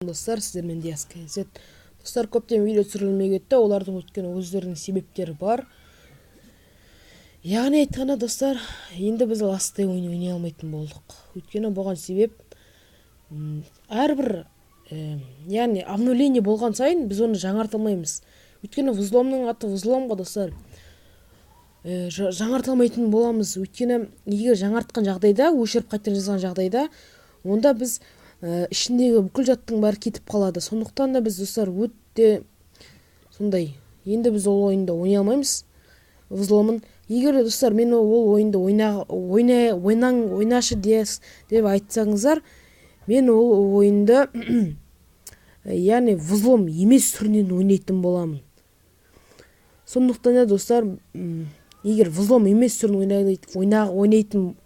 Достар, сіздермен Диас KZ. Достар, көптен видео түсірілмей кетті. Олардың өйткені өздерінің себептері бар. Яғни айтқанда, достар, енді біз ласты ойнай алмайтын болдық. Өйткені болған себеп әрбір яғни обновление болған сайын біз оны жаңартылмаймыз. Өйткені взломның аты взлом ғой, достар. Жаңартылмайтын боламыз. Өйткені егер жаңартқан жағдайда, өшіріп қайтадан жазған жағдайда, онда біз ішіндегі бүкіл жаттың бәрі кетіп қалады. Сондықтан да біз, достар, өтте сондай. Енді біз ол ойында ойнай алмаймыз. Взломын. Егер, достар, мен ол ойында ойнашы деп айтсаңыздар, мен ол ойында яғни взлом емес түрінен ойнайтын боламын. Сондықтан да, достар, егер взлом емес түрін ойнайтын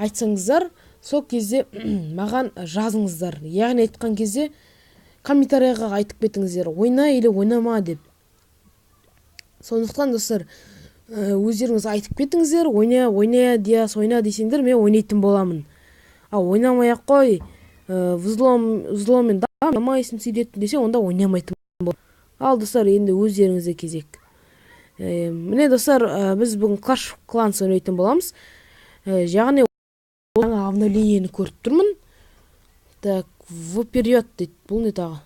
айтсаңыздар, сол кезде маған жазыңыздар. Яғни айтқан кезде комментарияға айтып кетіңіздер, ойна или ойнама деп. Сондықтан, достар, өздеріңіз айтып кетіңіздер, ойна Диас, ойна десеңдер, мен ойнайтын боламын. Ойнамай-ақ қой, взломмен дамайсың сөйлеттің десе, онда ойнамайтын боламын. Достар, енді өздеріңізде кезек. Міне, достар, біз бүгін Clash of Clans ойнайтын боламыз. Яғни жаңа обновлениені көріп тұрмын. Так, вперед дейді. Бұл не тағы?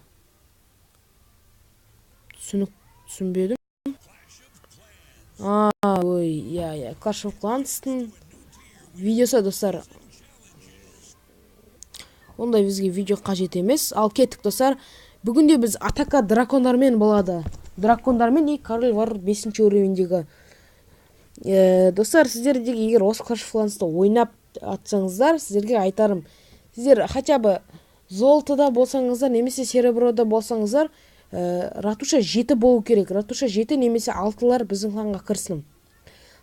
Түсінбедім. Clash of Clans'тың видеосы, достар. Ондай бізге видео қажет емес. Ал кеттік, достар. Бүгінде біз атака дракондармен болады. Дракондармен и король бар 5-ші уровендегі. Достар, сіздердегі егер осы Clash of Clans'ты ойнап атсаңыздар, сіздерге айтарым. Сіздер хотя бы золотыда болсаңыздар, немесе сереброда болсаңыздар, ратуша 7 болу керек. Ратуша 7 немесе 6-лар біздің кланға кірсін.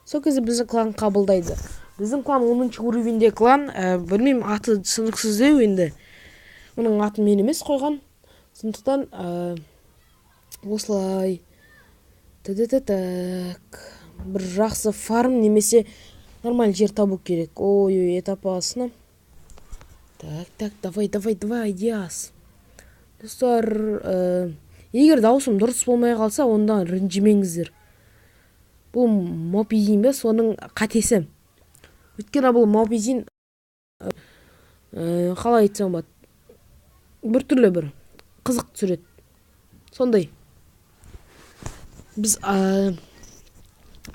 Сол кезде біздің клан қабылдайды. Біздің клан 10-ші уровенде клан, білмеймін, аты сынықсыздеу енді. Оның атын мен емес қойған. Сондықтан осылай бір жақсы фарм немесе нормаль жер табу керек. Ой, этап басына. Так, давай, Диас. Достар, егер даусым дұрыс болмай қалса, онда ренжімеңіздер. Бұл мопизин бе, соның қатесі. Өйткені бұл мопизин қалай айтсам болады, бір түрлі бір қызық түсіреді. Сондай. Біз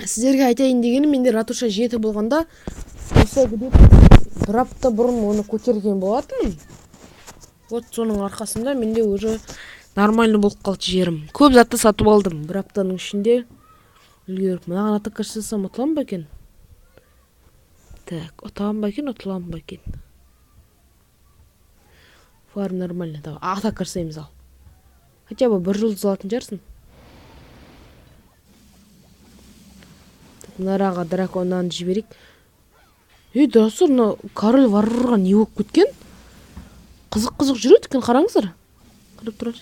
сіздерге айтайын дегенім, менде ратуша 7 болғанда осы бір апта бұрын оны көтерген болатын. Вот соның арқасында менде уже нормально болып қалды жерім. Көп затты сатып алдым бір аптаның ішінде. Үлгеріп, мынаған атака жасасам ұтылам ба екен? Так, ұтылам ба екен? Фарм нормально. Атака жасаймыз ал. Хотя бы бір жұлдыз алатын жарсын. Нараға дракондан жіберек. Достар, король варварға не болып кеткен? Қызық жүреді екен, қараңыздар. Қарап тұрар.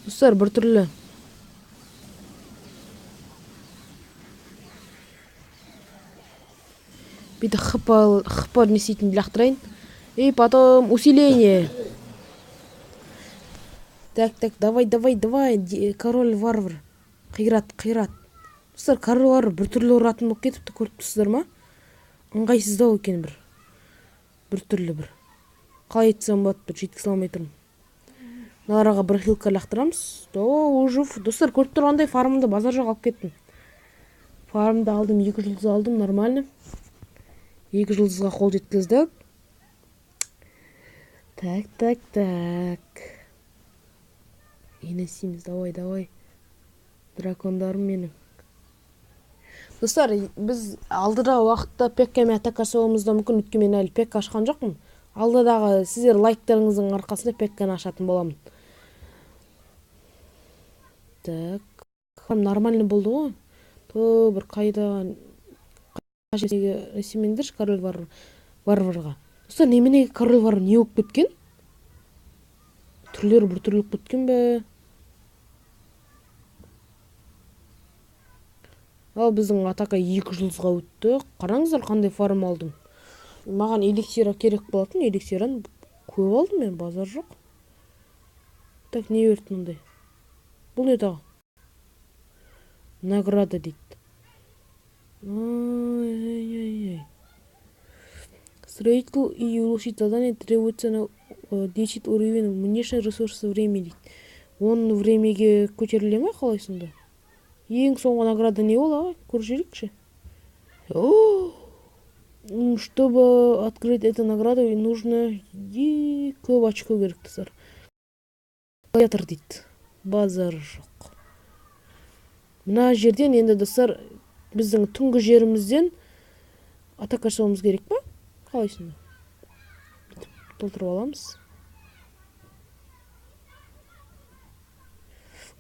Достар, бір түрлі. Бейді хп несейтін лақтырайын. Потом усиление. Так, давай, король варвар. Қират. Достар, король варвар бір түрлі ұратын болып кетіпті, көріп тұрсыздар ма? Ыңғайсыздау екен бір түрлі бір. Қалай етсем болады, бір жеткізе алмай тұрмын. Нараға бір хилка лақтырамыз. Достар, көріп тұрғандай фармымды базар жоқ алып кеттім. Фармды алдым, 2 жұлдыз алдым, нормально. 2 жұлдызға қол жеткізді. Так. Енесіміз, давай. Дракондарым менің. Достар, біз алдыдағы уақытта пеккамен атака жасауымызда мүмкін, өйткені мен әлі пекка ашқан жоқпын. Алдыдағы сіздер лайктарыңыздың арқасында пекканы ашатын боламын. Так, нормально болды ғой. Бір қайда ресемендерші король варварға. Достар, неменеге король варвар не болып кеткен? Түрлері бір түрлік кеткен бе? Ал біздің атака 2 жұлдызға өтті. Қараңыздар қандай фарм алдым. Маған эликсира керек болатын, эликсираны көп алдым мен, базар жоқ. Так, не берді мындай? Бұл не тағы? Награда дейді. Ай-яй-яй. Строитель и улучшить задание требуется на 10 уровень внешний ресурсы времени дейді. 10 времеге көтеріле ма қалай сонда? Ең соңғы награда не ол, көріп жүрейікші. Чтобы открыть эту награду, нужно көп очко керек достар. Гладиатор дейді. Базар жоқ. Мына жерден енді достар, біздің түнгі жерімізден атака жасауымыз керек па? Қалай сонда? Толтырып аламыз.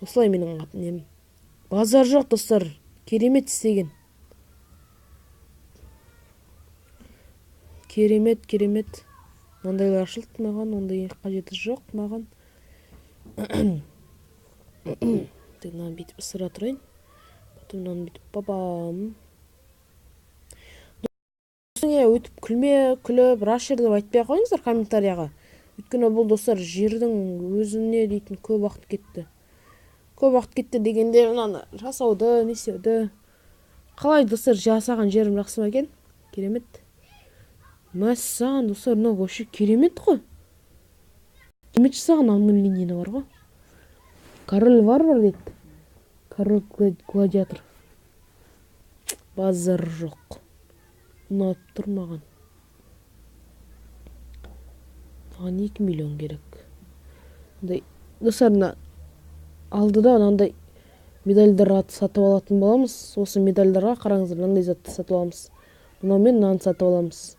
Осылай менің нем. Базар жоқ достар. Керемет істеген. Керемет. Мынандайлар ашылды маған, ондай қажеті жоқ маған. Мынаны бүйтіп ысыра тұрайын. Потом мынаны бүйтіп бабам. Өйтіп күліп, рашер деп айтпай қойыңыздар комментарияға. Өйткені бұл достар жердің өзіне дейтін көп уақыт кетті. Көп уақыт кетті дегенде мынаны жасауды, не істеуді. Қалай достар, жасаған жерім жақсы ма екен? Керемет. Мәссаған достар, мынау вообще керемет қой. Керемет жасаған амнолинейді бар ғой. Король бар дейді. Король гладиатор. Базар жоқ. Ұнап тұрмаған. Маған 2 миллион керек. Достар, алдыда мынандай медальдар сатып алатын боламыз. Осы медальдарға қараңыздар, мынандай затты сатып аламыз. Мынаумен мынаны сатып аламыз.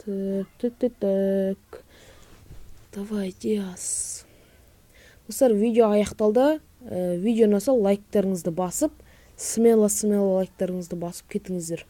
Так. Давайте ас. Достар, видео аяқталды. Видео ұнаса лайктарыңызды басып, смело лайктарыңызды басып кетіңіздер.